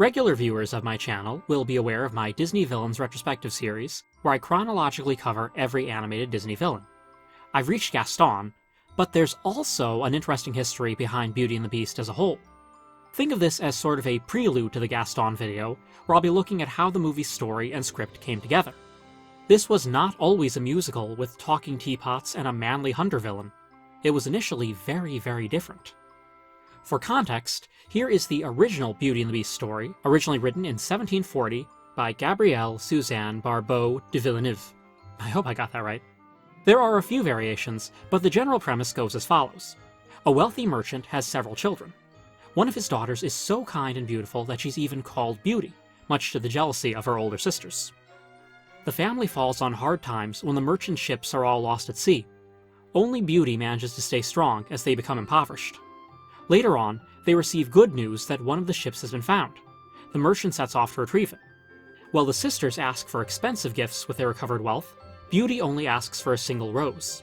Regular viewers of my channel will be aware of my Disney Villains Retrospective series, where I chronologically cover every animated Disney villain. I've reached Gaston, but there's also an interesting history behind Beauty and the Beast as a whole. Think of this as sort of a prelude to the Gaston video, where I'll be looking at how the movie's story and script came together. This was not always a musical with talking teapots and a manly hunter villain. It was initially very, very different. For context, here is the original Beauty and the Beast story, originally written in 1740 by Gabrielle Suzanne Barbeau de Villeneuve. I hope I got that right. There are a few variations, but the general premise goes as follows. A wealthy merchant has several children. One of his daughters is so kind and beautiful that she's even called Beauty, much to the jealousy of her older sisters. The family falls on hard times when the merchant ships are all lost at sea. Only Beauty manages to stay strong as they become impoverished. Later on, they receive good news that one of the ships has been found. The merchant sets off to retrieve it. While the sisters ask for expensive gifts with their recovered wealth, Beauty only asks for a single rose.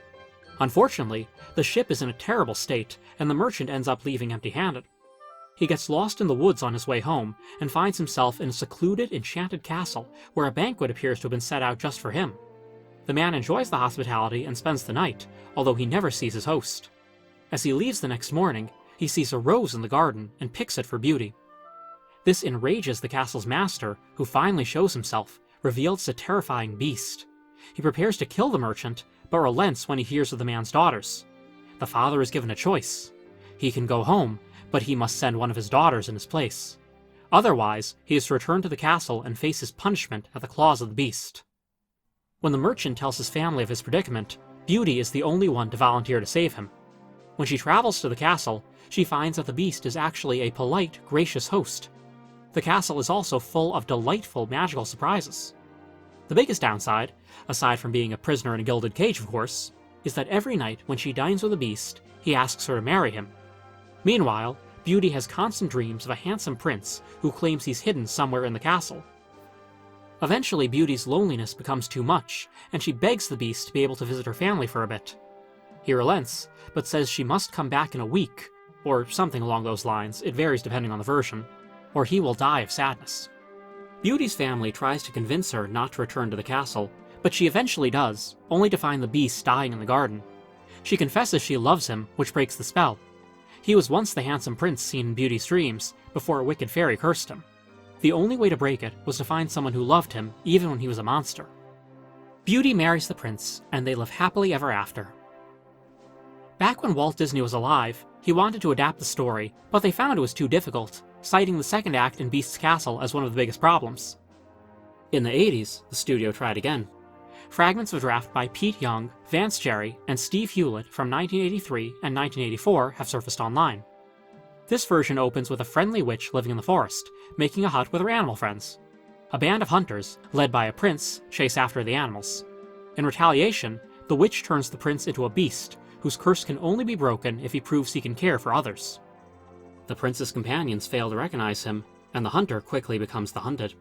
Unfortunately, the ship is in a terrible state, and the merchant ends up leaving empty-handed. He gets lost in the woods on his way home, and finds himself in a secluded, enchanted castle where a banquet appears to have been set out just for him. The man enjoys the hospitality and spends the night, although he never sees his host. As he leaves the next morning, he sees a rose in the garden and picks it for Beauty. This enrages the castle's master, who finally shows himself, revealed as a terrifying beast. He prepares to kill the merchant, but relents when he hears of the man's daughters. The father is given a choice. He can go home, but he must send one of his daughters in his place. Otherwise, he is to return to the castle and face his punishment at the claws of the beast. When the merchant tells his family of his predicament, Beauty is the only one to volunteer to save him. When she travels to the castle, she finds that the beast is actually a polite, gracious host. The castle is also full of delightful magical surprises. The biggest downside, aside from being a prisoner in a gilded cage of course, is that every night when she dines with the beast, he asks her to marry him. Meanwhile, Beauty has constant dreams of a handsome prince who claims he's hidden somewhere in the castle. Eventually, Beauty's loneliness becomes too much, and she begs the beast to be able to visit her family for a bit. He relents, but says she must come back in a week, or something along those lines, it varies depending on the version, or he will die of sadness. Beauty's family tries to convince her not to return to the castle, but she eventually does, only to find the beast dying in the garden. She confesses she loves him, which breaks the spell. He was once the handsome prince seen in Beauty's dreams, before a wicked fairy cursed him. The only way to break it was to find someone who loved him, even when he was a monster. Beauty marries the prince, and they live happily ever after. Back when Walt Disney was alive, he wanted to adapt the story, but they found it was too difficult, citing the second act in Beast's Castle as one of the biggest problems. In the 80s, the studio tried again. Fragments of a draft by Pete Young, Vance Jerry, and Steve Hewlett from 1983 and 1984 have surfaced online. This version opens with a friendly witch living in the forest, making a hut with her animal friends. A band of hunters, led by a prince, chase after the animals. In retaliation, the witch turns the prince into a beast, whose curse can only be broken if he proves he can care for others. The prince's companions fail to recognize him, and the hunter quickly becomes the hunted.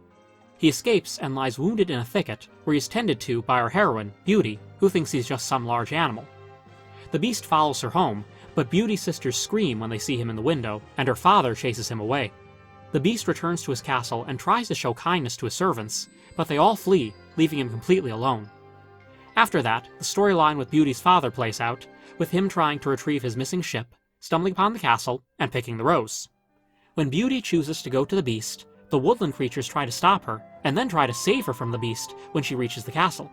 He escapes and lies wounded in a thicket, where he is tended to by our heroine, Beauty, who thinks he's just some large animal. The beast follows her home, but Beauty's sisters scream when they see him in the window, and her father chases him away. The beast returns to his castle and tries to show kindness to his servants, but they all flee, leaving him completely alone. After that, the storyline with Beauty's father plays out, with him trying to retrieve his missing ship, stumbling upon the castle, and picking the rose. When Beauty chooses to go to the beast, the woodland creatures try to stop her, and then try to save her from the beast when she reaches the castle.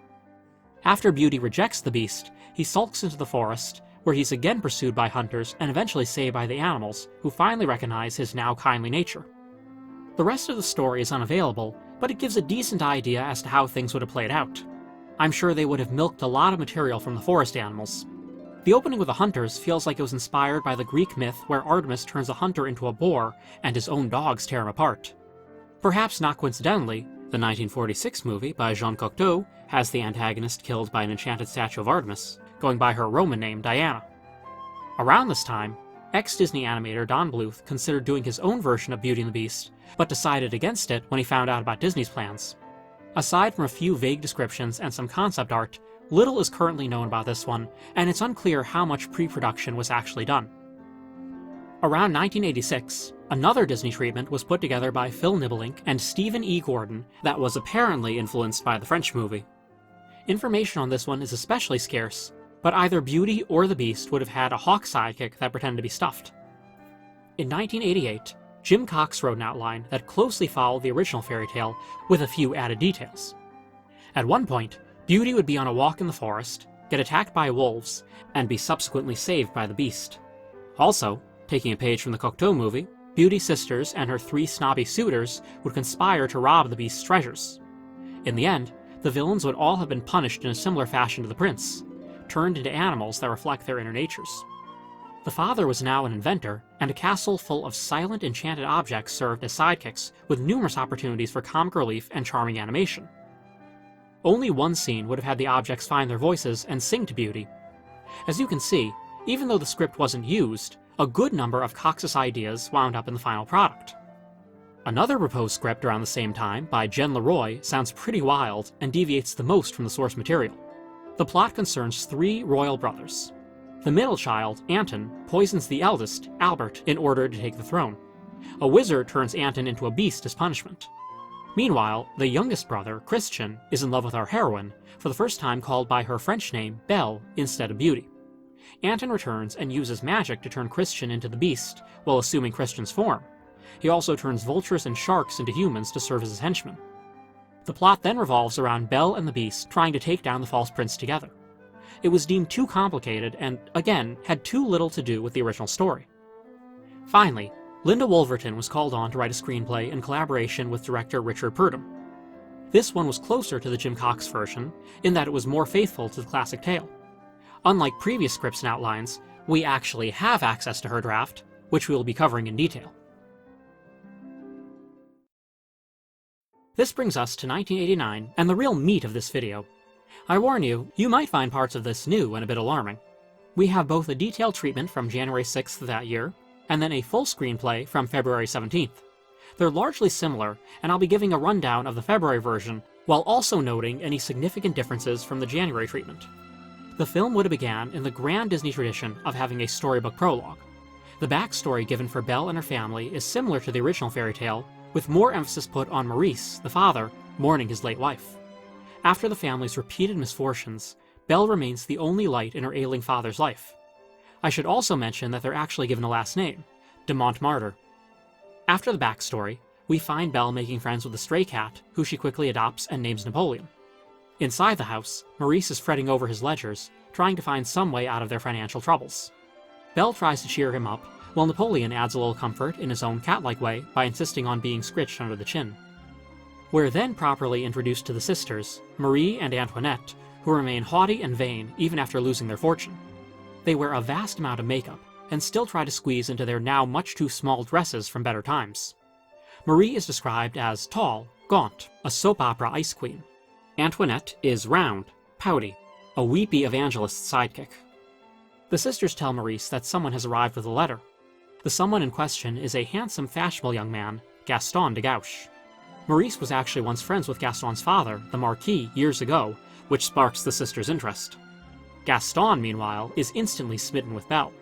After Beauty rejects the beast, he sulks into the forest, where he's again pursued by hunters and eventually saved by the animals, who finally recognize his now kindly nature. The rest of the story is unavailable, but it gives a decent idea as to how things would have played out. I'm sure they would have milked a lot of material from the forest animals. The opening with the hunters feels like it was inspired by the Greek myth where Artemis turns a hunter into a boar and his own dogs tear him apart. Perhaps not coincidentally, the 1946 movie by Jean Cocteau has the antagonist killed by an enchanted statue of Artemis, going by her Roman name Diana. Around this time, ex-Disney animator Don Bluth considered doing his own version of Beauty and the Beast, but decided against it when he found out about Disney's plans. Aside from a few vague descriptions and some concept art, little is currently known about this one, and it's unclear how much pre-production was actually done. Around 1986, another Disney treatment was put together by Phil Niblink and Stephen E. Gordon that was apparently influenced by the French movie. Information on this one is especially scarce, but either Beauty or the Beast would have had a hawk sidekick that pretended to be stuffed. In 1988, Jim Cox wrote an outline that closely followed the original fairy tale with a few added details. At one point, Beauty would be on a walk in the forest, get attacked by wolves, and be subsequently saved by the Beast. Also, taking a page from the Cocteau movie, Beauty's sisters and her 3 snobby suitors would conspire to rob the Beast's treasures. In the end, the villains would all have been punished in a similar fashion to the prince, turned into animals that reflect their inner natures. The father was now an inventor, and a castle full of silent enchanted objects served as sidekicks, with numerous opportunities for comic relief and charming animation. Only one scene would have had the objects find their voices and sing to Beauty. As you can see, even though the script wasn't used, a good number of Cox's ideas wound up in the final product. Another proposed script around the same time, by Jen Leroy, sounds pretty wild and deviates the most from the source material. The plot concerns 3 royal brothers. The middle child, Anton, poisons the eldest, Albert, in order to take the throne. A wizard turns Anton into a beast as punishment. Meanwhile, the youngest brother, Christian, is in love with our heroine, for the first time called by her French name, Belle, instead of Beauty. Anton returns and uses magic to turn Christian into the beast, while assuming Christian's form. He also turns vultures and sharks into humans to serve as his henchmen. The plot then revolves around Belle and the Beast trying to take down the false prince together. It was deemed too complicated and, again, had too little to do with the original story. Finally, Linda Wolverton was called on to write a screenplay in collaboration with director Richard Purdom. This one was closer to the Jim Cox version, in that it was more faithful to the classic tale. Unlike previous scripts and outlines, we actually have access to her draft, which we will be covering in detail. This brings us to 1989, and the real meat of this video. I warn you, you might find parts of this new and a bit alarming. We have both a detailed treatment from January 6th of that year, and then a full screenplay from February 17th. They're largely similar, and I'll be giving a rundown of the February version, while also noting any significant differences from the January treatment. The film would have began in the grand Disney tradition of having a storybook prologue. The backstory given for Belle and her family is similar to the original fairy tale, with more emphasis put on Maurice, the father, mourning his late wife. After the family's repeated misfortunes, Belle remains the only light in her ailing father's life. I should also mention that they're actually given a last name, de Montmartre. After the backstory, we find Belle making friends with a stray cat, who she quickly adopts and names Napoleon. Inside the house, Maurice is fretting over his ledgers, trying to find some way out of their financial troubles. Belle tries to cheer him up, while Napoleon adds a little comfort in his own cat-like way by insisting on being scritched under the chin. We're then properly introduced to the sisters, Marie and Antoinette, who remain haughty and vain even after losing their fortune. They wear a vast amount of makeup, and still try to squeeze into their now much too small dresses from better times. Marie is described as tall, gaunt, a soap opera ice queen. Antoinette is round, pouty, a weepy evangelist sidekick. The sisters tell Maurice that someone has arrived with a letter. The someone in question is a handsome, fashionable young man, Gaston de Gauche. Maurice was actually once friends with Gaston's father, the Marquis, years ago, which sparks the sisters' interest. Gaston, meanwhile, is instantly smitten with Belle.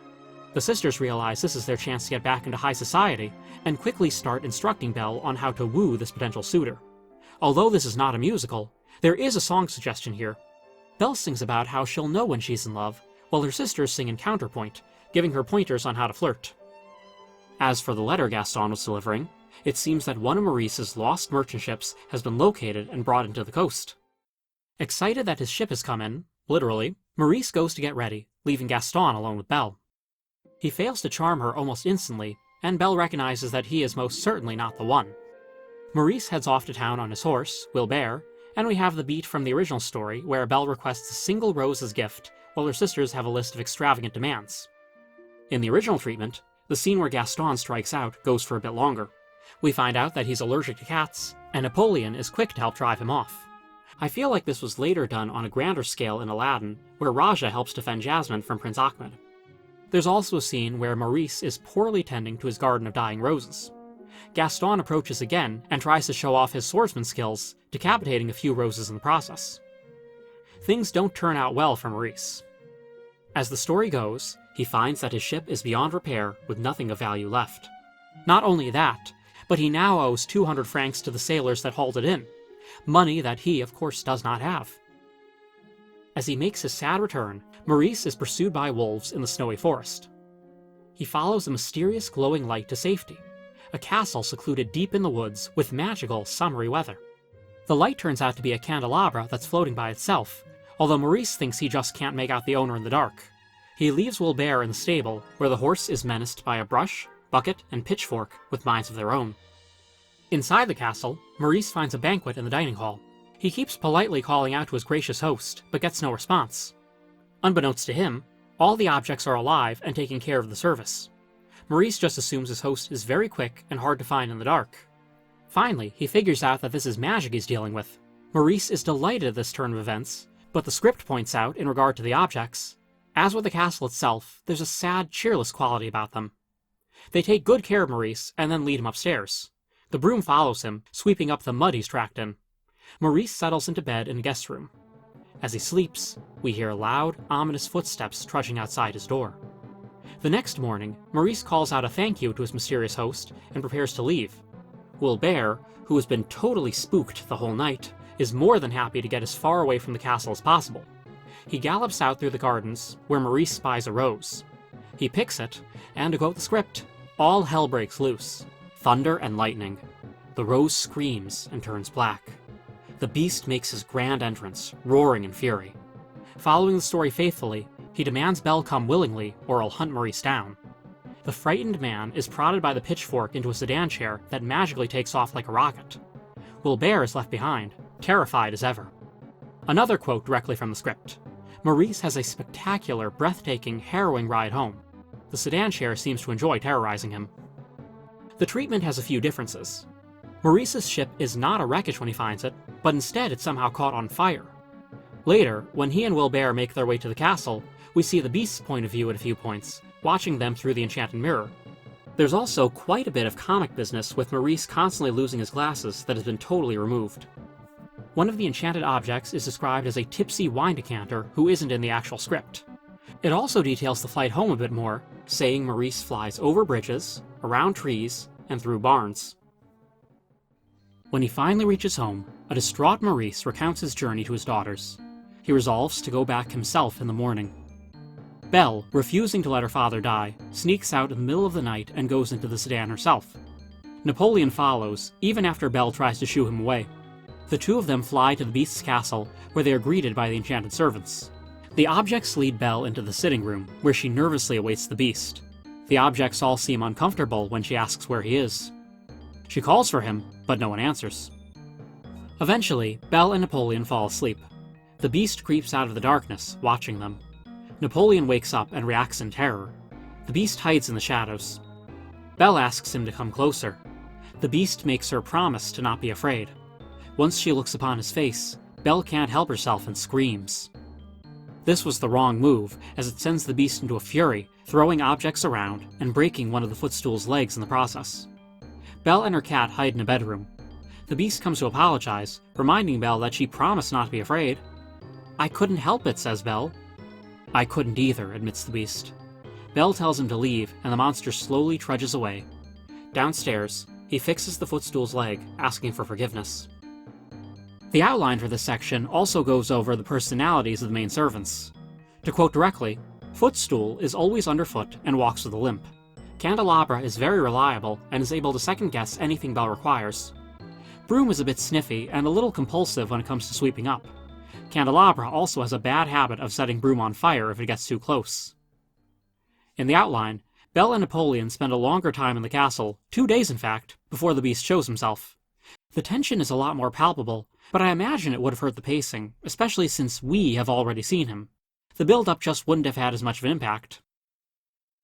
The sisters realize this is their chance to get back into high society, and quickly start instructing Belle on how to woo this potential suitor. Although this is not a musical, there is a song suggestion here. Belle sings about how she'll know when she's in love, while her sisters sing in counterpoint, giving her pointers on how to flirt. As for the letter Gaston was delivering, it seems that one of Maurice's lost merchant ships has been located and brought into the coast. Excited that his ship has come in, literally, Maurice goes to get ready, leaving Gaston alone with Belle. He fails to charm her almost instantly, and Belle recognizes that he is most certainly not the one. Maurice heads off to town on his horse, Wilbert, and we have the beat from the original story where Belle requests a single rose as gift, while her sisters have a list of extravagant demands. In the original treatment, the scene where Gaston strikes out goes for a bit longer. We find out that he's allergic to cats, and Napoleon is quick to help drive him off. I feel like this was later done on a grander scale in Aladdin, where Raja helps defend Jasmine from Prince Ahmed. There's also a scene where Maurice is poorly tending to his garden of dying roses. Gaston approaches again and tries to show off his swordsman skills, decapitating a few roses in the process. Things don't turn out well for Maurice. As the story goes, He finds that his ship is beyond repair with nothing of value left. Not only that, but he now owes 200 francs to the sailors that hauled it in, money that he, of course, does not have. As he makes his sad return, Maurice is pursued by wolves in the snowy forest. He follows a mysterious glowing light to safety, a castle secluded deep in the woods with magical, summery weather. The light turns out to be a candelabra that's floating by itself, although Maurice thinks he just can't make out the owner in the dark. He leaves Wilbert in the stable, where the horse is menaced by a brush, bucket, and pitchfork with minds of their own. Inside the castle, Maurice finds a banquet in the dining hall. He keeps politely calling out to his gracious host, but gets no response. Unbeknownst to him, all the objects are alive and taking care of the service. Maurice just assumes his host is very quick and hard to find in the dark. Finally, he figures out that this is magic he's dealing with. Maurice is delighted at this turn of events, but the script points out, in regard to the objects, as with the castle itself, there's a sad, cheerless quality about them. They take good care of Maurice and then lead him upstairs. The broom follows him, sweeping up the mud he's tracked in. Maurice settles into bed in the guest room. As he sleeps, we hear loud, ominous footsteps trudging outside his door. The next morning, Maurice calls out a thank you to his mysterious host and prepares to leave. Wilbert, who has been totally spooked the whole night, is more than happy to get as far away from the castle as possible. He gallops out through the gardens, where Maurice spies a rose. He picks it, and to quote the script, all hell breaks loose. Thunder and lightning. The rose screams and turns black. The beast makes his grand entrance, roaring in fury. Following the story faithfully, he demands Belle come willingly, or he'll hunt Maurice down. The frightened man is prodded by the pitchfork into a sedan chair that magically takes off like a rocket. Wilbert is left behind, terrified as ever. Another quote directly from the script. Maurice has a spectacular, breathtaking, harrowing ride home. The sedan chair seems to enjoy terrorizing him. The treatment has a few differences. Maurice's ship is not a wreckage when he finds it, but instead it's somehow caught on fire. Later, when he and Wilbert make their way to the castle, we see the beast's point of view at a few points, watching them through the enchanted mirror. There's also quite a bit of comic business with Maurice constantly losing his glasses that has been totally removed. One of the enchanted objects is described as a tipsy wine decanter who isn't in the actual script. It also details the flight home a bit more, saying Maurice flies over bridges, around trees, and through barns. When he finally reaches home, a distraught Maurice recounts his journey to his daughters. He resolves to go back himself in the morning. Belle, refusing to let her father die, sneaks out in the middle of the night and goes into the sedan herself. Napoleon follows, even after Belle tries to shoo him away. The two of them fly to the beast's castle, where they are greeted by the enchanted servants. The objects lead Belle into the sitting room, where she nervously awaits the beast. The objects all seem uncomfortable when she asks where he is. She calls for him, but no one answers. Eventually, Belle and Napoleon fall asleep. The beast creeps out of the darkness, watching them. Napoleon wakes up and reacts in terror. The beast hides in the shadows. Belle asks him to come closer. The beast makes her promise to not be afraid. Once she looks upon his face, Belle can't help herself and screams. This was the wrong move, as it sends the beast into a fury, throwing objects around and breaking one of the footstool's legs in the process. Belle and her cat hide in a bedroom. The beast comes to apologize, reminding Belle that she promised not to be afraid. "I couldn't help it," says Belle. "I couldn't either," admits the beast. Belle tells him to leave, and the monster slowly trudges away. Downstairs, he fixes the footstool's leg, asking for forgiveness. The outline for this section also goes over the personalities of the main servants. To quote directly, Footstool is always underfoot and walks with a limp. Candelabra is very reliable and is able to second-guess anything Belle requires. Broom is a bit sniffy and a little compulsive when it comes to sweeping up. Candelabra also has a bad habit of setting Broom on fire if it gets too close. In the outline, Belle and Napoleon spend a longer time in the castle, 2 days in fact, before the beast shows himself. The tension is a lot more palpable, but I imagine it would have hurt the pacing, especially since we have already seen him. The build-up just wouldn't have had as much of an impact.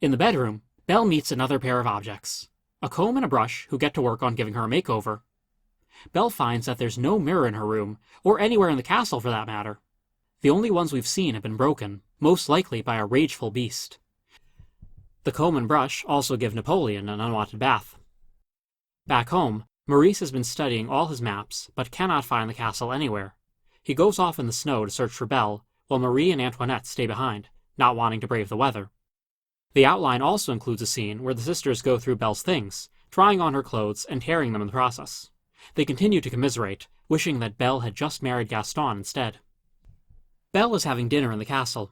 In the bedroom, Belle meets another pair of objects. A comb and a brush who get to work on giving her a makeover. Belle finds that there's no mirror in her room, or anywhere in the castle for that matter. The only ones we've seen have been broken, most likely by a rageful beast. The comb and brush also give Napoleon an unwanted bath. Back home, Maurice has been studying all his maps, but cannot find the castle anywhere. He goes off in the snow to search for Belle, while Marie and Antoinette stay behind, not wanting to brave the weather. The outline also includes a scene where the sisters go through Belle's things, trying on her clothes and tearing them in the process. They continue to commiserate, wishing that Belle had just married Gaston instead. Belle is having dinner in the castle.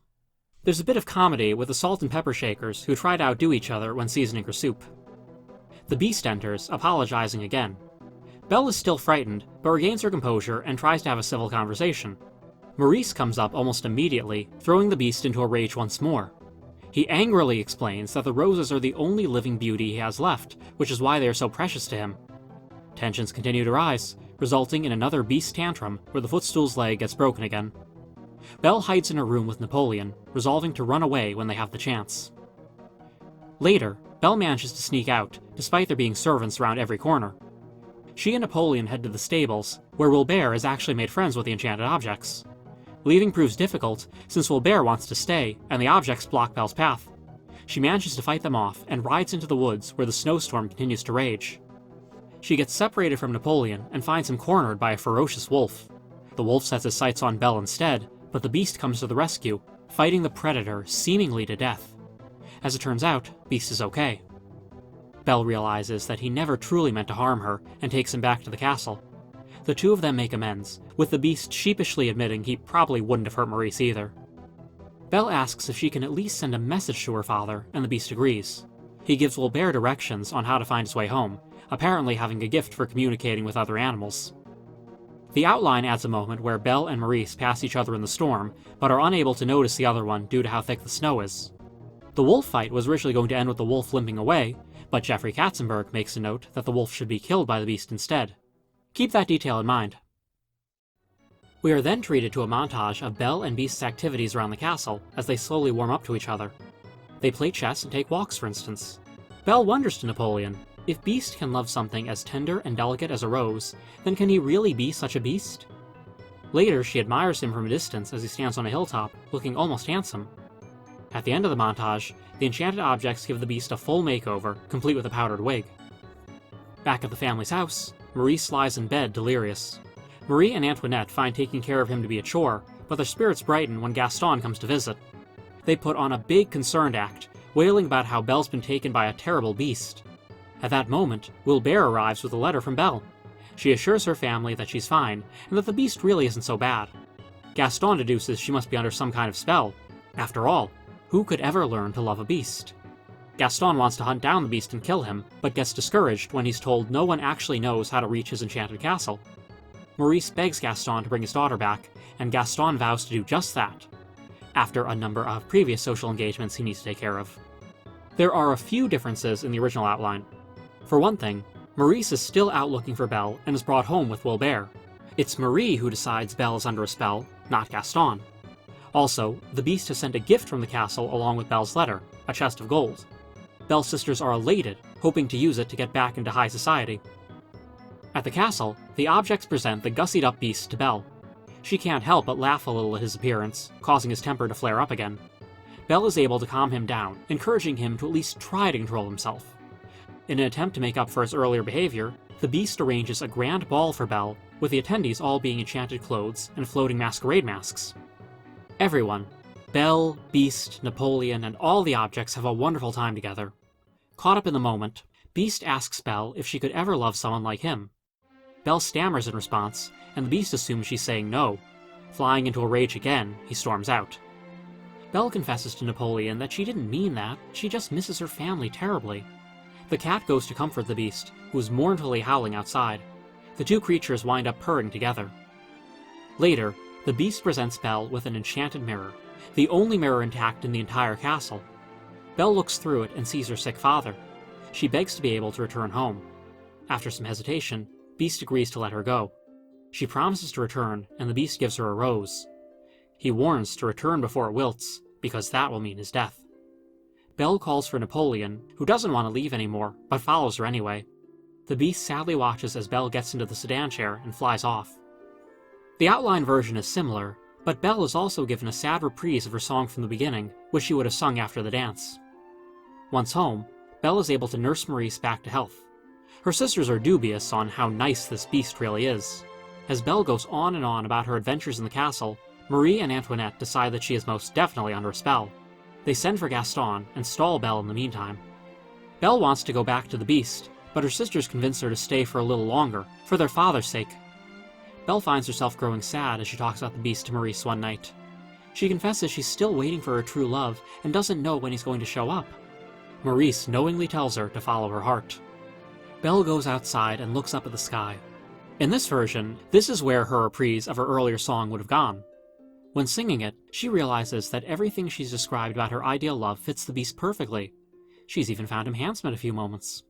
There's a bit of comedy with the salt and pepper shakers who try to outdo each other when seasoning her soup. The Beast enters, apologizing again. Belle is still frightened, but regains her composure and tries to have a civil conversation. Maurice comes up almost immediately, throwing the Beast into a rage once more. He angrily explains that the roses are the only living beauty he has left, which is why they are so precious to him. Tensions continue to rise, resulting in another Beast tantrum where the footstool's leg gets broken again. Belle hides in her room with Napoleon, resolving to run away when they have the chance. Later, Belle manages to sneak out, despite there being servants around every corner. She and Napoleon head to the stables, where Wilbert has actually made friends with the enchanted objects. Leaving proves difficult, since Wilbert wants to stay, and the objects block Belle's path. She manages to fight them off, and rides into the woods where the snowstorm continues to rage. She gets separated from Napoleon, and finds him cornered by a ferocious wolf. The wolf sets his sights on Belle instead, but the Beast comes to the rescue, fighting the predator seemingly to death. As it turns out, Beast is okay. Belle realizes that he never truly meant to harm her, and takes him back to the castle. The two of them make amends, with the Beast sheepishly admitting he probably wouldn't have hurt Maurice either. Belle asks if she can at least send a message to her father, and the Beast agrees. He gives Wilbert directions on how to find his way home, apparently having a gift for communicating with other animals. The outline adds a moment where Belle and Maurice pass each other in the storm, but are unable to notice the other one due to how thick the snow is. The wolf fight was originally going to end with the wolf limping away, but Jeffrey Katzenberg makes a note that the wolf should be killed by the Beast instead. Keep that detail in mind. We are then treated to a montage of Belle and Beast's activities around the castle as they slowly warm up to each other. They play chess and take walks, for instance. Belle wonders to Napoleon, if Beast can love something as tender and delicate as a rose, then can he really be such a beast? Later, she admires him from a distance as he stands on a hilltop, looking almost handsome. At the end of the montage, the enchanted objects give the Beast a full makeover, complete with a powdered wig. Back at the family's house, Maurice lies in bed, delirious. Marie and Antoinette find taking care of him to be a chore, but their spirits brighten when Gaston comes to visit. They put on a big concerned act, wailing about how Belle's been taken by a terrible beast. At that moment, Wilbert arrives with a letter from Belle. She assures her family that she's fine, and that the Beast really isn't so bad. Gaston deduces she must be under some kind of spell. After all, who could ever learn to love a beast? Gaston wants to hunt down the Beast and kill him, but gets discouraged when he's told no one actually knows how to reach his enchanted castle. Maurice begs Gaston to bring his daughter back, and Gaston vows to do just that, after a number of previous social engagements he needs to take care of. There are a few differences in the original outline. For one thing, Maurice is still out looking for Belle and is brought home with Wilbert. It's Marie who decides Belle is under a spell, not Gaston. Also, the Beast has sent a gift from the castle along with Belle's letter, a chest of gold. Belle's sisters are elated, hoping to use it to get back into high society. At the castle, the objects present the gussied-up Beast to Belle. She can't help but laugh a little at his appearance, causing his temper to flare up again. Belle is able to calm him down, encouraging him to at least try to control himself. In an attempt to make up for his earlier behavior, the Beast arranges a grand ball for Belle, with the attendees all being enchanted clothes and floating masquerade masks. Everyone, Belle, Beast, Napoleon, and all the objects have a wonderful time together. Caught up in the moment, Beast asks Belle if she could ever love someone like him. Belle stammers in response, and the Beast assumes she's saying no. Flying into a rage again, he storms out. Belle confesses to Napoleon that she didn't mean that, she just misses her family terribly. The cat goes to comfort the Beast, who is mournfully howling outside. The two creatures wind up purring together. Later, the Beast presents Belle with an enchanted mirror, the only mirror intact in the entire castle. Belle looks through it and sees her sick father. She begs to be able to return home. After some hesitation, Beast agrees to let her go. She promises to return, and the Beast gives her a rose. He warns to return before it wilts, because that will mean his death. Belle calls for Napoleon, who doesn't want to leave anymore, but follows her anyway. The Beast sadly watches as Belle gets into the sedan chair and flies off. The outline version is similar, but Belle is also given a sad reprise of her song from the beginning, which she would have sung after the dance. Once home, Belle is able to nurse Maurice back to health. Her sisters are dubious on how nice this Beast really is. As Belle goes on and on about her adventures in the castle, Marie and Antoinette decide that she is most definitely under a spell. They send for Gaston and stall Belle in the meantime. Belle wants to go back to the Beast, but her sisters convince her to stay for a little longer, for their father's sake. Belle finds herself growing sad as she talks about the Beast to Maurice one night. She confesses she's still waiting for her true love and doesn't know when he's going to show up. Maurice knowingly tells her to follow her heart. Belle goes outside and looks up at the sky. In this version, this is where her reprise of her earlier song would have gone. When singing it, she realizes that everything she's described about her ideal love fits the Beast perfectly. She's even found him handsome at a few moments.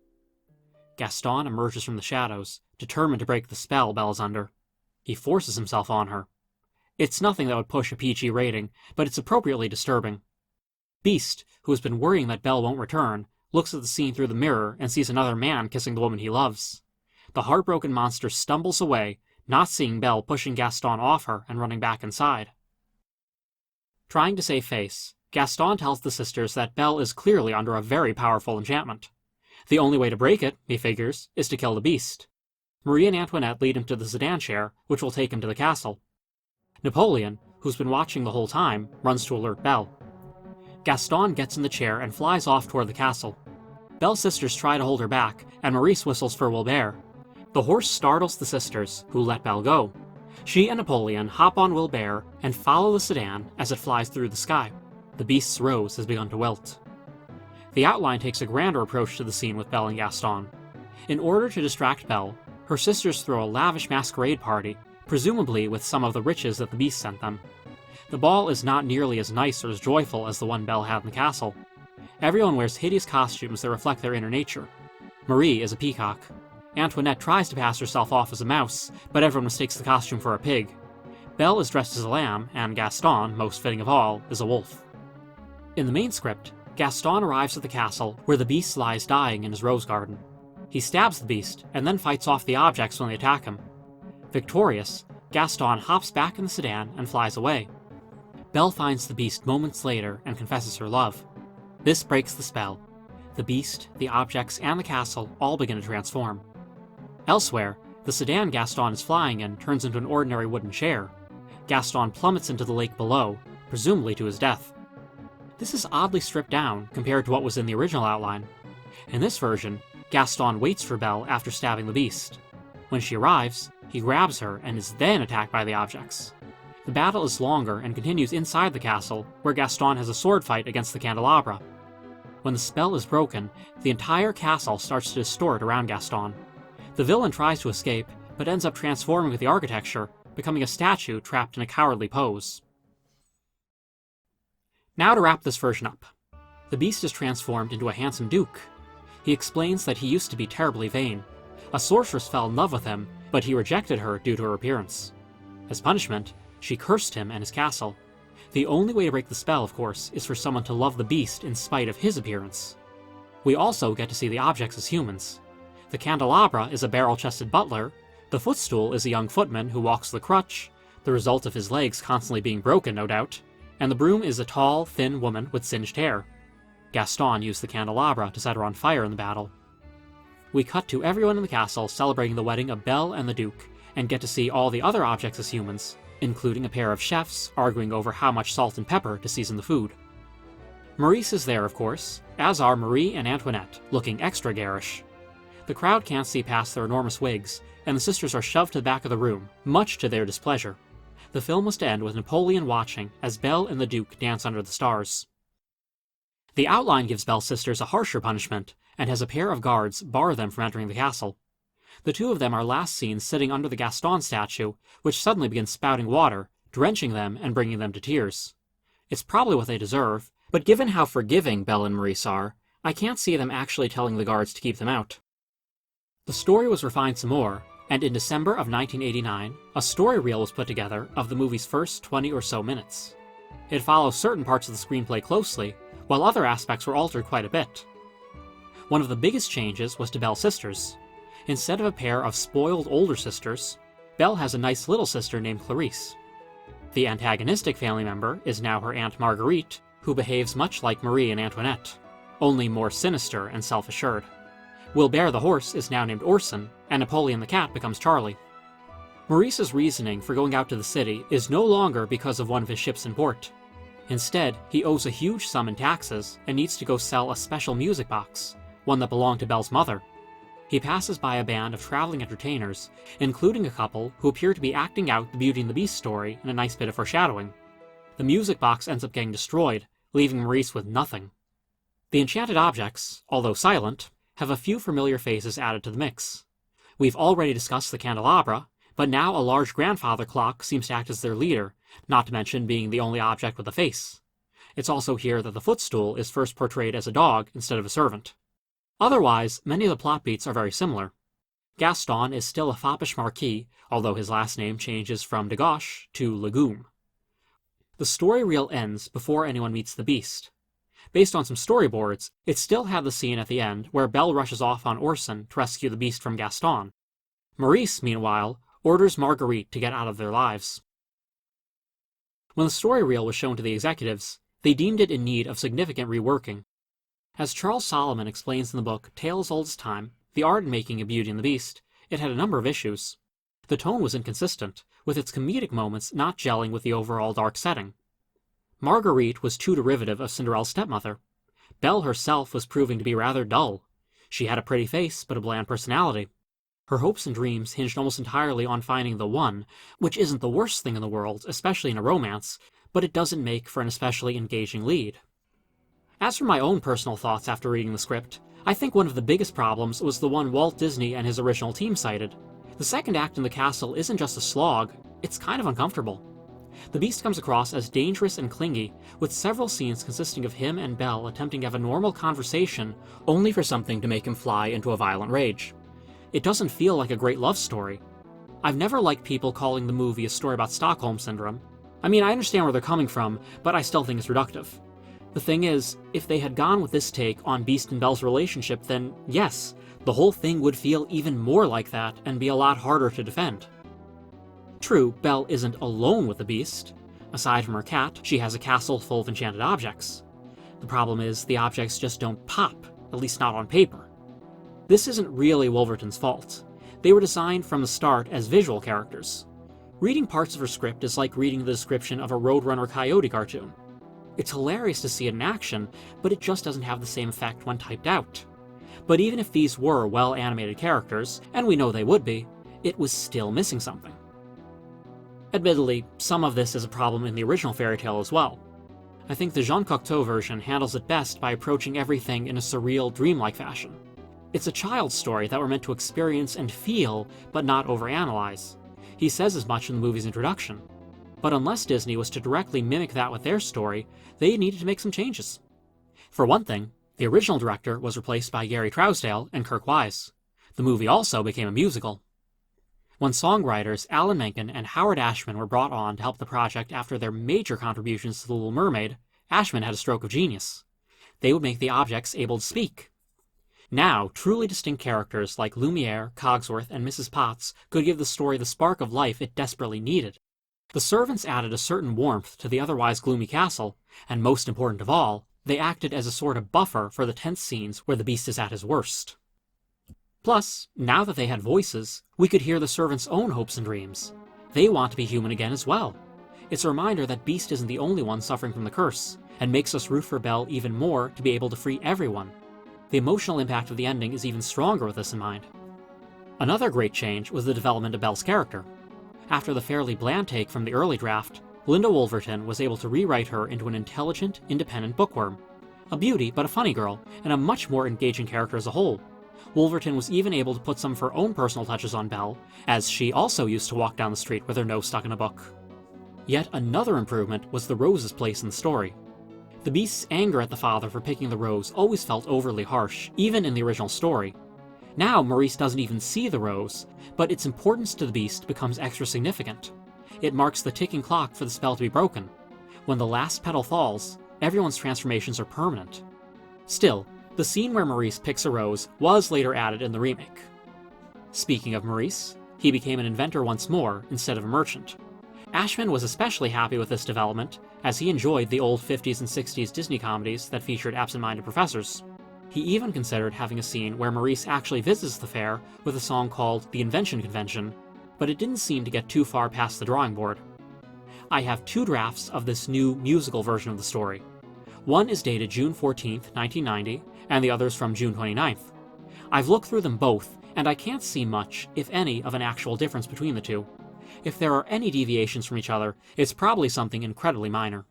Gaston emerges from the shadows, determined to break the spell Belle is under. He forces himself on her. It's nothing that would push a PG rating, but it's appropriately disturbing. Beast, who has been worrying that Belle won't return, looks at the scene through the mirror and sees another man kissing the woman he loves. The heartbroken monster stumbles away, not seeing Belle pushing Gaston off her and running back inside. Trying to save face, Gaston tells the sisters that Belle is clearly under a very powerful enchantment. The only way to break it, he figures, is to kill the Beast. Marie and Antoinette lead him to the sedan chair, which will take him to the castle. Napoleon, who's been watching the whole time, runs to alert Belle. Gaston gets in the chair and flies off toward the castle. Belle's sisters try to hold her back, and Maurice whistles for Wilbert. The horse startles the sisters, who let Belle go. She and Napoleon hop on Wilbert and follow the sedan as it flies through the sky. The Beast's rose has begun to wilt. The outline takes a grander approach to the scene with Belle and Gaston. In order to distract Belle, her sisters throw a lavish masquerade party, presumably with some of the riches that the Beast sent them. The ball is not nearly as nice or as joyful as the one Belle had in the castle. Everyone wears hideous costumes that reflect their inner nature. Marie is a peacock. Antoinette tries to pass herself off as a mouse, but everyone mistakes the costume for a pig. Belle is dressed as a lamb, and Gaston, most fitting of all, is a wolf. In the main script, Gaston arrives at the castle, where the Beast lies dying in his rose garden. He stabs the Beast, and then fights off the objects when they attack him. Victorious, Gaston hops back in the sedan and flies away. Belle finds the Beast moments later and confesses her love. This breaks the spell. The Beast, the objects, and the castle all begin to transform. Elsewhere, the sedan Gaston is flying in turns into an ordinary wooden chair. Gaston plummets into the lake below, presumably to his death. This is oddly stripped down compared to what was in the original outline. In this version, Gaston waits for Belle after stabbing the Beast. When she arrives, he grabs her and is then attacked by the objects. The battle is longer and continues inside the castle, where Gaston has a sword fight against the candelabra. When the spell is broken, the entire castle starts to distort around Gaston. The villain tries to escape, but ends up transforming with the architecture, becoming a statue trapped in a cowardly pose. Now to wrap this version up. The Beast is transformed into a handsome duke. He explains that he used to be terribly vain. A sorceress fell in love with him, but he rejected her due to her appearance. As punishment, she cursed him and his castle. The only way to break the spell, of course, is for someone to love the Beast in spite of his appearance. We also get to see the objects as humans. The candelabra is a barrel-chested butler, the footstool is a young footman who walks the crutch, the result of his legs constantly being broken, no doubt, and the broom is a tall, thin woman with singed hair. Gaston used the candelabra to set her on fire in the battle. We cut to everyone in the castle celebrating the wedding of Belle and the Duke, and get to see all the other objects as humans, including a pair of chefs arguing over how much salt and pepper to season the food. Maurice is there, of course, as are Marie and Antoinette, looking extra garish. The crowd can't see past their enormous wigs, and the sisters are shoved to the back of the room, much to their displeasure. The film was to end with Napoleon watching as Belle and the Duke dance under the stars. The outline gives Belle's sisters a harsher punishment, and has a pair of guards bar them from entering the castle. The two of them are last seen sitting under the Gaston statue, which suddenly begins spouting water, drenching them and bringing them to tears. It's probably what they deserve, but given how forgiving Belle and Maurice are, I can't see them actually telling the guards to keep them out. The story was refined some more, and in December of 1989, a story reel was put together of the movie's first 20 or so minutes. It follows certain parts of the screenplay closely, while other aspects were altered quite a bit. One of the biggest changes was to Belle's sisters. Instead of a pair of spoiled older sisters, Belle has a nice little sister named Clarice. The antagonistic family member is now her Aunt Marguerite, who behaves much like Marie and Antoinette, only more sinister and self-assured. Wilbert the horse is now named Orson, and Napoleon the cat becomes Charlie. Maurice's reasoning for going out to the city is no longer because of one of his ships in port. Instead, he owes a huge sum in taxes and needs to go sell a special music box, one that belonged to Belle's mother. He passes by a band of traveling entertainers, including a couple who appear to be acting out the Beauty and the Beast story in a nice bit of foreshadowing. The music box ends up getting destroyed, leaving Maurice with nothing. The enchanted objects, although silent, have a few familiar faces added to the mix. We've already discussed the candelabra, but now a large grandfather clock seems to act as their leader, not to mention being the only object with a face. It's also here that the footstool is first portrayed as a dog instead of a servant. Otherwise, many of the plot beats are very similar. Gaston is still a foppish marquis, although his last name changes from de Gauche to Legume. The story reel ends before anyone meets the Beast. Based on some storyboards, it still had the scene at the end where Belle rushes off on Orson to rescue the Beast from Gaston. Maurice, meanwhile, orders Marguerite to get out of their lives. When the story reel was shown to the executives, they deemed it in need of significant reworking. As Charles Solomon explains in the book Tales Old as Time, The Art and Making of Beauty and the Beast, it had a number of issues. The tone was inconsistent, with its comedic moments not gelling with the overall dark setting. Marguerite was too derivative of Cinderella's stepmother. Belle herself was proving to be rather dull. She had a pretty face, but a bland personality. Her hopes and dreams hinged almost entirely on finding the one, which isn't the worst thing in the world, especially in a romance, but it doesn't make for an especially engaging lead. As for my own personal thoughts after reading the script, I think one of the biggest problems was the one Walt Disney and his original team cited. The second act in the castle isn't just a slog, it's kind of uncomfortable. The Beast comes across as dangerous and clingy, with several scenes consisting of him and Belle attempting to have a normal conversation, only for something to make him fly into a violent rage. It doesn't feel like a great love story. I've never liked people calling the movie a story about Stockholm Syndrome. I mean, I understand where they're coming from, but I still think it's reductive. The thing is, if they had gone with this take on Beast and Belle's relationship, then yes, the whole thing would feel even more like that and be a lot harder to defend. True, Belle isn't alone with the Beast. Aside from her cat, she has a castle full of enchanted objects. The problem is, the objects just don't pop, at least not on paper. This isn't really Wolverton's fault. They were designed from the start as visual characters. Reading parts of her script is like reading the description of a Roadrunner Coyote cartoon. It's hilarious to see it in action, but it just doesn't have the same effect when typed out. But even if these were well-animated characters, and we know they would be, it was still missing something. Admittedly, some of this is a problem in the original fairy tale as well. I think the Jean Cocteau version handles it best by approaching everything in a surreal, dreamlike fashion. It's a child's story that we're meant to experience and feel, but not overanalyze. He says as much in the movie's introduction. But unless Disney was to directly mimic that with their story, they needed to make some changes. For one thing, the original director was replaced by Gary Trousdale and Kirk Wise. The movie also became a musical. When songwriters Alan Menken and Howard Ashman were brought on to help the project after their major contributions to The Little Mermaid, Ashman had a stroke of genius. They would make the objects able to speak. Now, truly distinct characters like Lumiere, Cogsworth, and Mrs. Potts could give the story the spark of life it desperately needed. The servants added a certain warmth to the otherwise gloomy castle, and most important of all, they acted as a sort of buffer for the tense scenes where the Beast is at his worst. Plus, now that they had voices, we could hear the servants' own hopes and dreams. They want to be human again as well. It's a reminder that Beast isn't the only one suffering from the curse, and makes us root for Belle even more to be able to free everyone. The emotional impact of the ending is even stronger with this in mind. Another great change was the development of Belle's character. After the fairly bland take from the early draft, Linda Wolverton was able to rewrite her into an intelligent, independent bookworm. A beauty, but a funny girl, and a much more engaging character as a whole. Wolverton was even able to put some of her own personal touches on Belle, as she also used to walk down the street with her nose stuck in a book. Yet another improvement was the rose's place in the story. The Beast's anger at the father for picking the rose always felt overly harsh, even in the original story. Now Maurice doesn't even see the rose, but its importance to the Beast becomes extra significant. It marks the ticking clock for the spell to be broken. When the last petal falls, everyone's transformations are permanent. Still, the scene where Maurice picks a rose was later added in the remake. Speaking of Maurice, he became an inventor once more instead of a merchant. Ashman was especially happy with this development, as he enjoyed the old 50s and 60s Disney comedies that featured absent-minded professors. He even considered having a scene where Maurice actually visits the fair with a song called The Invention Convention, but it didn't seem to get too far past the drawing board. I have two drafts of this new musical version of the story. One is dated June 14th, 1990, and the other is from June 29th. I've looked through them both, and I can't see much, if any, of an actual difference between the two. If there are any deviations from each other, it's probably something incredibly minor.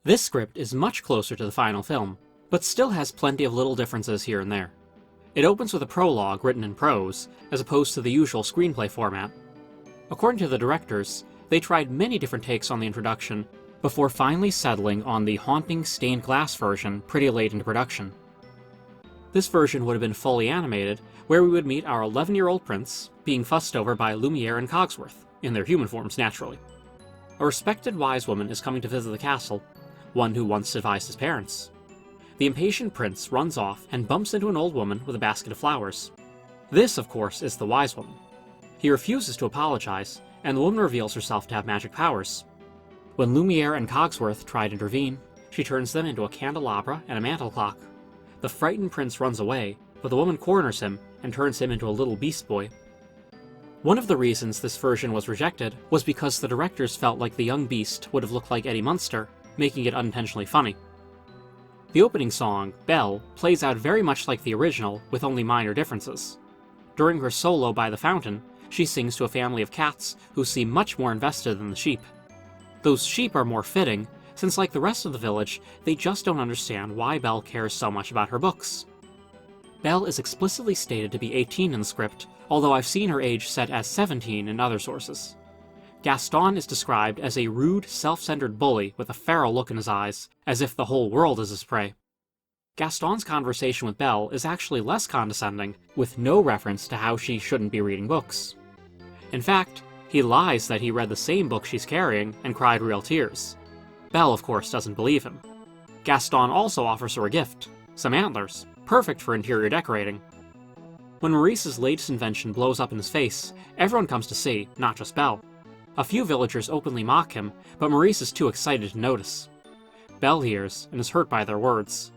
This script is much closer to the final film, but still has plenty of little differences here and there. It opens with a prologue written in prose, as opposed to the usual screenplay format. According to the directors, they tried many different takes on the introduction, before finally settling on the haunting stained glass version pretty late into production. This version would have been fully animated, where we would meet our 11-year-old prince being fussed over by Lumiere and Cogsworth, in their human forms naturally. A respected wise woman is coming to visit the castle, one who once advised his parents. The impatient prince runs off and bumps into an old woman with a basket of flowers. This, of course, is the wise woman. He refuses to apologize, and the woman reveals herself to have magic powers. When Lumiere and Cogsworth try to intervene, she turns them into a candelabra and a mantel clock. The frightened prince runs away, but the woman corners him and turns him into a little beast boy. One of the reasons this version was rejected was because the directors felt like the young beast would have looked like Eddie Munster, making it unintentionally funny. The opening song, Belle, plays out very much like the original, with only minor differences. During her solo by the fountain, she sings to a family of cats who seem much more invested than the sheep. Those sheep are more fitting, since like the rest of the village, they just don't understand why Belle cares so much about her books. Belle is explicitly stated to be 18 in the script, although I've seen her age set as 17 in other sources. Gaston is described as a rude, self-centered bully with a feral look in his eyes, as if the whole world is his prey. Gaston's conversation with Belle is actually less condescending, with no reference to how she shouldn't be reading books. In fact, he lies that he read the same book she's carrying and cried real tears. Belle, of course, doesn't believe him. Gaston also offers her a gift, some antlers, perfect for interior decorating. When Maurice's latest invention blows up in his face, everyone comes to see, not just Belle. A few villagers openly mock him, but Maurice is too excited to notice. Belle hears, and is hurt by their words.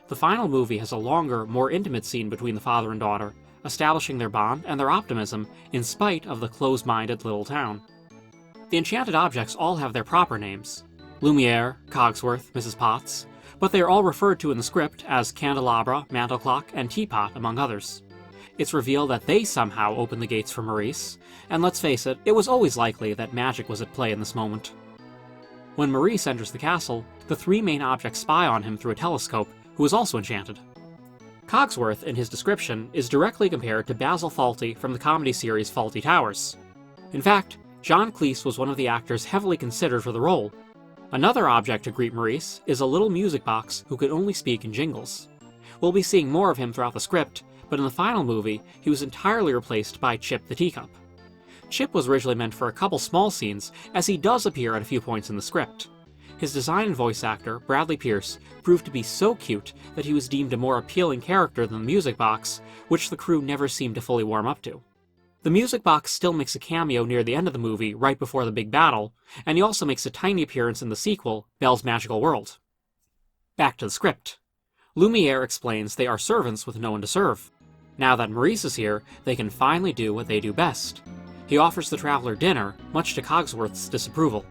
The final movie has a longer, more intimate scene between the father and daughter, establishing their bond and their optimism in spite of the close-minded little town. The enchanted objects all have their proper names: Lumiere, Cogsworth, Mrs. Potts, but they are all referred to in the script as candelabra, mantel clock, and teapot, among others. It's revealed that they somehow opened the gates for Maurice, and let's face it, it was always likely that magic was at play in this moment. When Maurice enters the castle, the three main objects spy on him through a telescope, who is also enchanted. Cogsworth, in his description, is directly compared to Basil Fawlty from the comedy series Fawlty Towers. In fact, John Cleese was one of the actors heavily considered for the role. Another object to greet Maurice is a little music box who could only speak in jingles. We'll be seeing more of him throughout the script, but in the final movie, he was entirely replaced by Chip the Teacup. Chip was originally meant for a couple small scenes, as he does appear at a few points in the script. His design and voice actor, Bradley Pierce, proved to be so cute that he was deemed a more appealing character than the music box, which the crew never seemed to fully warm up to. The music box still makes a cameo near the end of the movie, right before the big battle, and he also makes a tiny appearance in the sequel, Belle's Magical World. Back to the script. Lumiere explains they are servants with no one to serve. Now that Maurice is here, they can finally do what they do best. He offers the traveler dinner, much to Cogsworth's disapproval.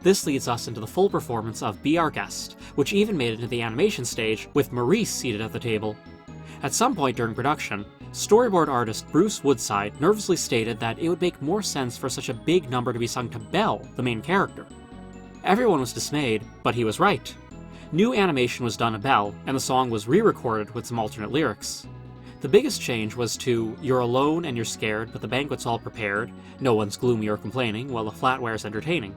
This leads us into the full performance of Be Our Guest, which even made it into the animation stage, with Maurice seated at the table. At some point during production, storyboard artist Bruce Woodside nervously stated that it would make more sense for such a big number to be sung to Belle, the main character. Everyone was dismayed, but he was right. New animation was done of Belle, and the song was re-recorded with some alternate lyrics. The biggest change was to "You're alone and you're scared, but the banquet's all prepared. No one's gloomy or complaining, while the flatware's entertaining."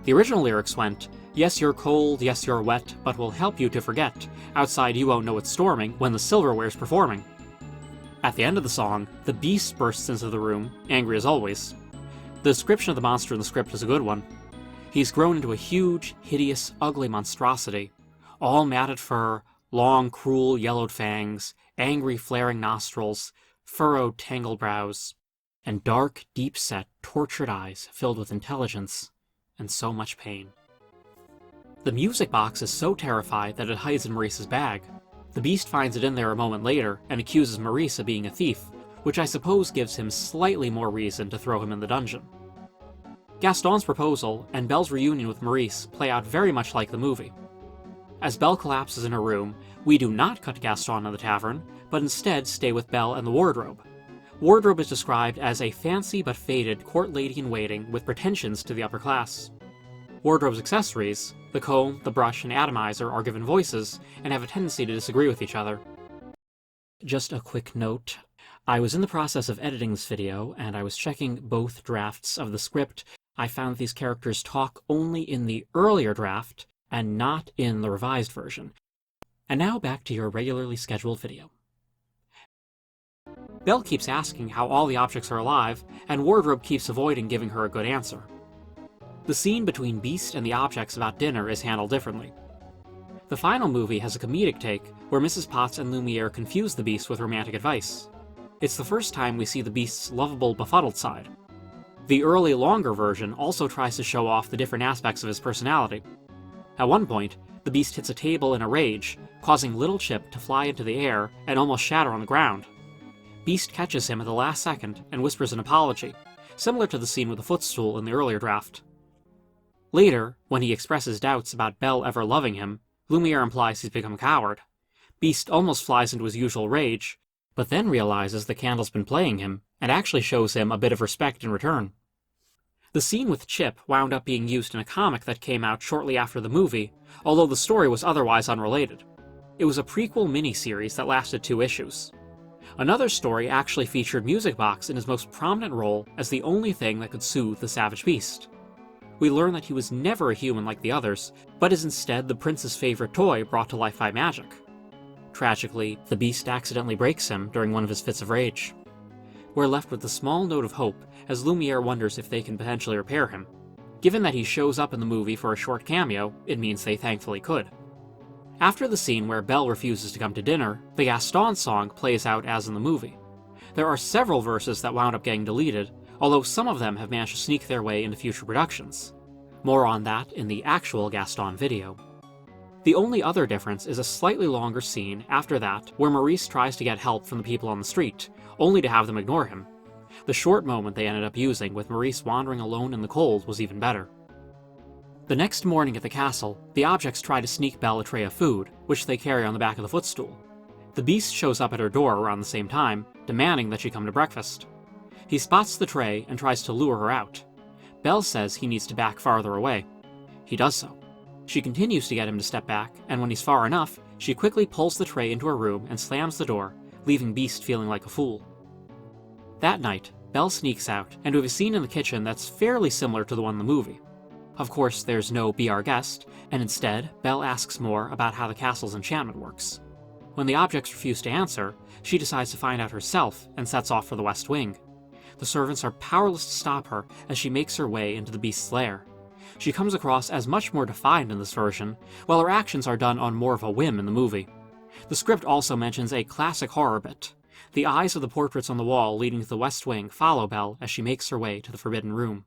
The original lyrics went, "Yes, you're cold, yes, you're wet, but we'll help you to forget. Outside you won't know it's storming when the silverware's performing." At the end of the song, the beast bursts into the room, angry as always. The description of the monster in the script is a good one. He's grown into a huge, hideous, ugly monstrosity. All matted fur, long, cruel, yellowed fangs, angry, flaring nostrils, furrowed, tangled brows, and dark, deep-set, tortured eyes filled with intelligence and so much pain. The music box is so terrified that it hides in Maurice's bag. The beast finds it in there a moment later and accuses Maurice of being a thief, which I suppose gives him slightly more reason to throw him in the dungeon. Gaston's proposal and Belle's reunion with Maurice play out very much like the movie. As Belle collapses in her room, we do not cut to Gaston in the tavern, but instead stay with Belle and the wardrobe. Wardrobe is described as a fancy but faded court lady-in-waiting with pretensions to the upper class. Wardrobe's accessories, the comb, the brush, and atomizer, are given voices and have a tendency to disagree with each other. Just a quick note. I was in the process of editing this video, and I was checking both drafts of the script. I found these characters talk only in the earlier draft, and not in the revised version. And now back to your regularly scheduled video. Belle keeps asking how all the objects are alive, and Wardrobe keeps avoiding giving her a good answer. The scene between Beast and the objects about dinner is handled differently. The final movie has a comedic take where Mrs. Potts and Lumiere confuse the Beast with romantic advice. It's the first time we see the Beast's lovable, befuddled side. The early, longer version also tries to show off the different aspects of his personality. At one point, the Beast hits a table in a rage, causing Little Chip to fly into the air and almost shatter on the ground. Beast catches him at the last second and whispers an apology, similar to the scene with the footstool in the earlier draft. Later, when he expresses doubts about Belle ever loving him, Lumiere implies he's become a coward. Beast almost flies into his usual rage, but then realizes the candle's been playing him, and actually shows him a bit of respect in return. The scene with Chip wound up being used in a comic that came out shortly after the movie, although the story was otherwise unrelated. It was a prequel miniseries that lasted 2 issues. Another story actually featured Music Box in his most prominent role as the only thing that could soothe the Savage Beast. We learn that he was never a human like the others, but is instead the prince's favorite toy brought to life by magic. Tragically, the Beast accidentally breaks him during one of his fits of rage. We're left with a small note of hope as Lumiere wonders if they can potentially repair him. Given that he shows up in the movie for a short cameo, it means they thankfully could. After the scene where Belle refuses to come to dinner, the Gaston song plays out as in the movie. There are several verses that wound up getting deleted, although some of them have managed to sneak their way into future productions. More on that in the actual Gaston video. The only other difference is a slightly longer scene after that where Maurice tries to get help from the people on the street, only to have them ignore him. The short moment they ended up using with Maurice wandering alone in the cold was even better. The next morning at the castle, the objects try to sneak Belle a tray of food, which they carry on the back of the footstool. The Beast shows up at her door around the same time, demanding that she come to breakfast. He spots the tray and tries to lure her out. Belle says he needs to back farther away. He does so. She continues to get him to step back, and when he's far enough, she quickly pulls the tray into her room and slams the door, leaving Beast feeling like a fool. That night, Belle sneaks out, and we have a scene in the kitchen that's fairly similar to the one in the movie. Of course, there's no "Be Our Guest," and instead, Belle asks more about how the castle's enchantment works. When the objects refuse to answer, she decides to find out herself and sets off for the West Wing. The servants are powerless to stop her as she makes her way into the Beast's lair. She comes across as much more defiant in this version, while her actions are done on more of a whim in the movie. The script also mentions a classic horror bit. The eyes of the portraits on the wall leading to the West Wing follow Belle as she makes her way to the Forbidden Room.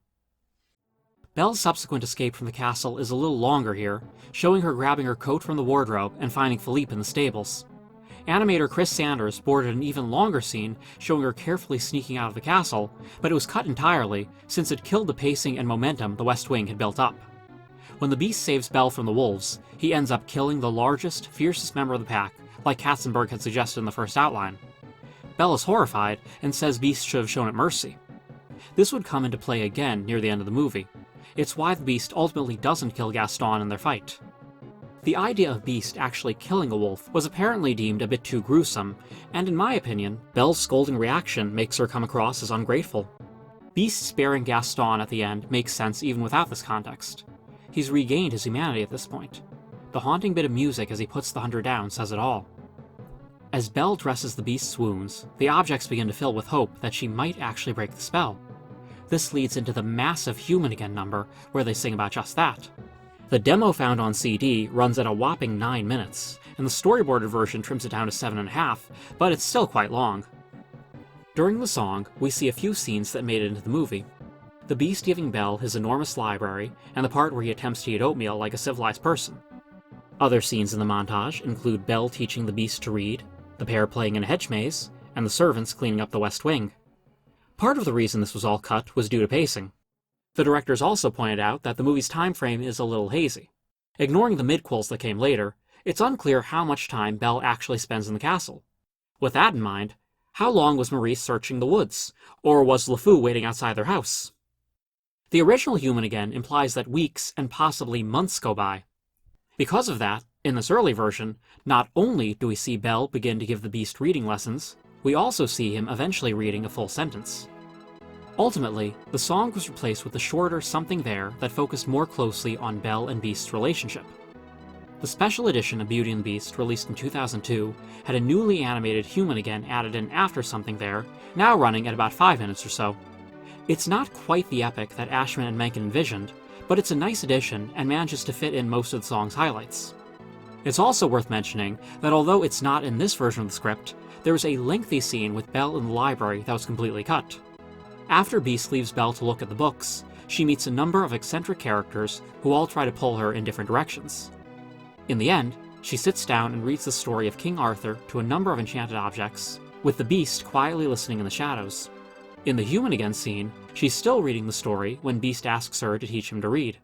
Belle's subsequent escape from the castle is a little longer here, showing her grabbing her coat from the wardrobe and finding Philippe in the stables. Animator Chris Sanders boarded an even longer scene showing her carefully sneaking out of the castle, but it was cut entirely since it killed the pacing and momentum the West Wing had built up. When the Beast saves Belle from the wolves, he ends up killing the largest, fiercest member of the pack, like Katzenberg had suggested in the first outline. Belle is horrified and says Beast should have shown it mercy. This would come into play again near the end of the movie. It's why the Beast ultimately doesn't kill Gaston in their fight. The idea of Beast actually killing a wolf was apparently deemed a bit too gruesome, and in my opinion, Belle's scolding reaction makes her come across as ungrateful. Beast sparing Gaston at the end makes sense even without this context. He's regained his humanity at this point. The haunting bit of music as he puts the hunter down says it all. As Belle dresses the Beast's wounds, the objects begin to fill with hope that she might actually break the spell. This leads into the massive Human Again number, where they sing about just that. The demo found on CD runs at a whopping 9 minutes, and the storyboarded version trims it down to 7.5, but it's still quite long. During the song, we see a few scenes that made it into the movie. The Beast giving Belle his enormous library, and the part where he attempts to eat oatmeal like a civilized person. Other scenes in the montage include Belle teaching the Beast to read, the pair playing in a hedge maze, and the servants cleaning up the West Wing. Part of the reason this was all cut was due to pacing. The directors also pointed out that the movie's time frame is a little hazy. Ignoring the midquels that came later, it's unclear how much time Belle actually spends in the castle. With that in mind, how long was Maurice searching the woods, or was LeFou waiting outside their house? The original Human Again implies that weeks and possibly months go by. Because of that, in this early version, not only do we see Belle begin to give the Beast reading lessons, we also see him eventually reading a full sentence. Ultimately, the song was replaced with a shorter Something There that focused more closely on Belle and Beast's relationship. The special edition of Beauty and the Beast, released in 2002, had a newly animated Human Again added in after Something There, now running at about 5 minutes or so. It's not quite the epic that Ashman and Menken envisioned, but it's a nice addition and manages to fit in most of the song's highlights. It's also worth mentioning that although it's not in this version of the script, there was a lengthy scene with Belle in the library that was completely cut. After Beast leaves Belle to look at the books, she meets a number of eccentric characters who all try to pull her in different directions. In the end, she sits down and reads the story of King Arthur to a number of enchanted objects, with the Beast quietly listening in the shadows. In the Human Again scene, she's still reading the story when Beast asks her to teach him to read.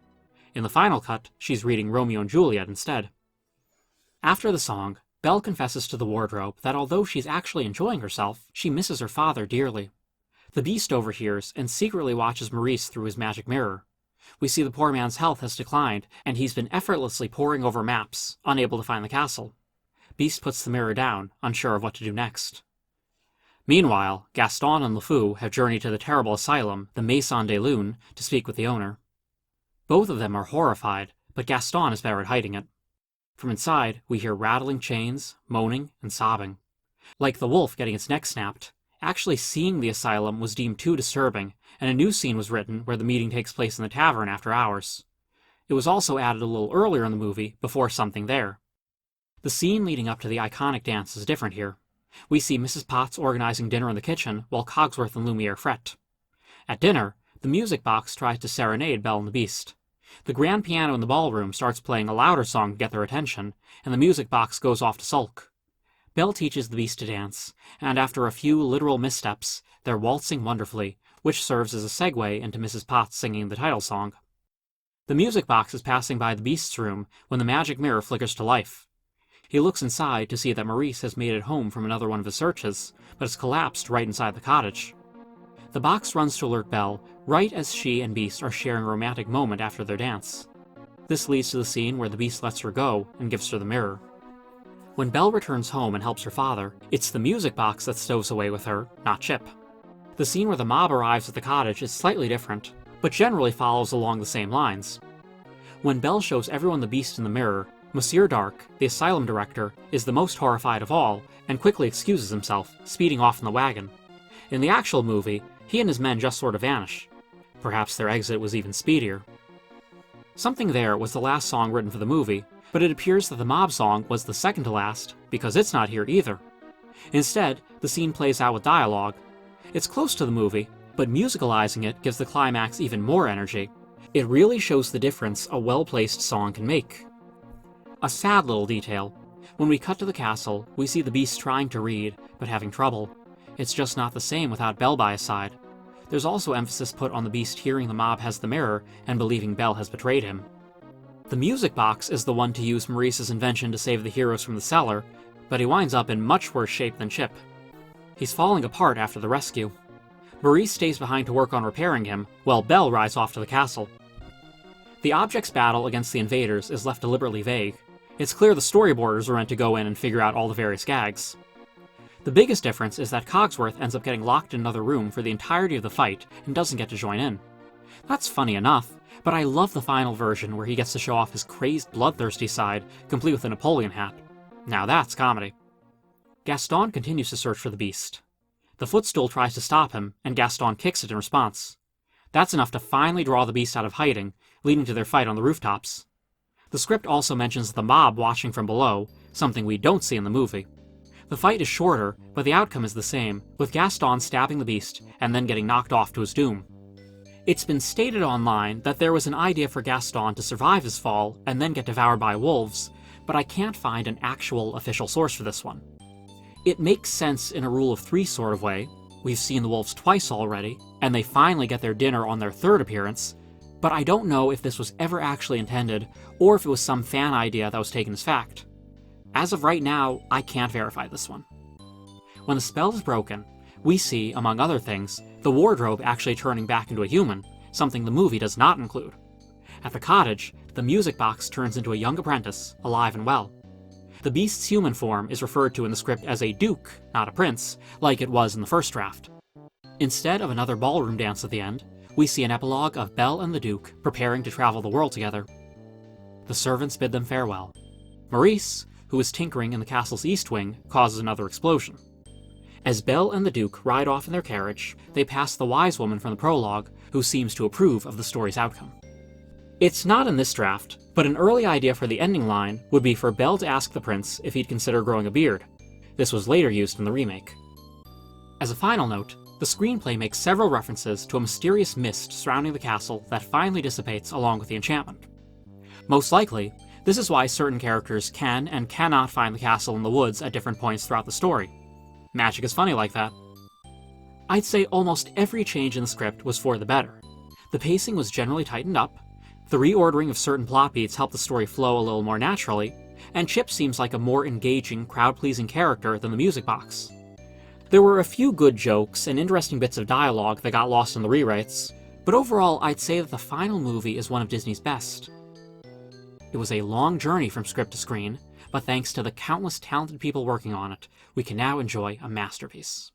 In the final cut, she's reading Romeo and Juliet instead. After the song, Belle confesses to the wardrobe that although she's actually enjoying herself, she misses her father dearly. The Beast overhears and secretly watches Maurice through his magic mirror. We see the poor man's health has declined, and he's been effortlessly poring over maps, unable to find the castle. Beast puts the mirror down, unsure of what to do next. Meanwhile, Gaston and LeFou have journeyed to the terrible asylum, the Maison des Lunes, to speak with the owner. Both of them are horrified, but Gaston is better at hiding it. From inside, we hear rattling chains, moaning, and sobbing. Like the wolf getting its neck snapped, actually seeing the asylum was deemed too disturbing, and a new scene was written where the meeting takes place in the tavern after hours. It was also added a little earlier in the movie, before Something There. The scene leading up to the iconic dance is different here. We see Mrs. Potts organizing dinner in the kitchen while Cogsworth and Lumiere fret. At dinner, the music box tries to serenade Belle and the Beast. The grand piano in the ballroom starts playing a louder song to get their attention, and the music box goes off to sulk. Belle teaches the Beast to dance, and after a few literal missteps, they're waltzing wonderfully, which serves as a segue into Mrs. Potts singing the title song. The music box is passing by the Beast's room when the magic mirror flickers to life. He looks inside to see that Maurice has made it home from another one of his searches, but has collapsed right inside the cottage. The box runs to alert Belle right as she and Beast are sharing a romantic moment after their dance. This leads to the scene where the Beast lets her go and gives her the mirror. When Belle returns home and helps her father, it's the music box that stows away with her, not Chip. The scene where the mob arrives at the cottage is slightly different, but generally follows along the same lines. When Belle shows everyone the Beast in the mirror, Monsieur Dark, the asylum director, is the most horrified of all, and quickly excuses himself, speeding off in the wagon. In the actual movie, he and his men just sort of vanish. Perhaps their exit was even speedier. Something There was the last song written for the movie, but it appears that the mob song was the second to last, because it's not here either. Instead, the scene plays out with dialogue. It's close to the movie, but musicalizing it gives the climax even more energy. It really shows the difference a well-placed song can make. A sad little detail. When we cut to the castle, we see the Beast trying to read, but having trouble. It's just not the same without Belle by his side. There's also emphasis put on the Beast hearing the mob has the mirror and believing Belle has betrayed him. The music box is the one to use Maurice's invention to save the heroes from the cellar, but he winds up in much worse shape than Chip. He's falling apart after the rescue. Maurice stays behind to work on repairing him, while Belle rides off to the castle. The object's battle against the invaders is left deliberately vague. It's clear the storyboarders are meant to go in and figure out all the various gags. The biggest difference is that Cogsworth ends up getting locked in another room for the entirety of the fight and doesn't get to join in. That's funny enough, but I love the final version where he gets to show off his crazed, bloodthirsty side, complete with a Napoleon hat. Now that's comedy. Gaston continues to search for the Beast. The footstool tries to stop him, and Gaston kicks it in response. That's enough to finally draw the Beast out of hiding, leading to their fight on the rooftops. The script also mentions the mob watching from below, something we don't see in the movie. The fight is shorter, but the outcome is the same, with Gaston stabbing the Beast and then getting knocked off to his doom. It's been stated online that there was an idea for Gaston to survive his fall and then get devoured by wolves, but I can't find an actual official source for this one. It makes sense in a rule of three sort of way. we've seen the wolves twice already, and they finally get their dinner on their third appearance, but I don't know if this was ever actually intended, or if it was some fan idea that was taken as fact. As of right now, I can't verify this one. When the spell is broken, we see, among other things, the wardrobe actually turning back into a human, something the movie does not include. At the cottage, the music box turns into a young apprentice, alive and well. The beast's human form is referred to in the script as a duke, not a prince, like it was in the first draft. Instead of another ballroom dance at the end, we see an epilogue of Belle and the Duke preparing to travel the world together. The servants bid them farewell. Maurice, who is tinkering in the castle's east wing, causes another explosion. As Belle and the Duke ride off in their carriage, they pass the wise woman from the prologue, who seems to approve of the story's outcome. It's not in this draft, but an early idea for the ending line would be for Belle to ask the prince if he'd consider growing a beard. This was later used in the remake. As a final note, the screenplay makes several references to a mysterious mist surrounding the castle that finally dissipates along with the enchantment. Most likely, this is why certain characters can and cannot find the castle in the woods at different points throughout the story. Magic is funny like that. I'd say almost every change in the script was for the better. The pacing was generally tightened up, the reordering of certain plot beats helped the story flow a little more naturally, and Chip seems like a more engaging, crowd-pleasing character than the music box. There were a few good jokes and interesting bits of dialogue that got lost in the rewrites, but overall I'd say that the final movie is one of Disney's best. It was a long journey from script to screen, but thanks to the countless talented people working on it, we can now enjoy a masterpiece.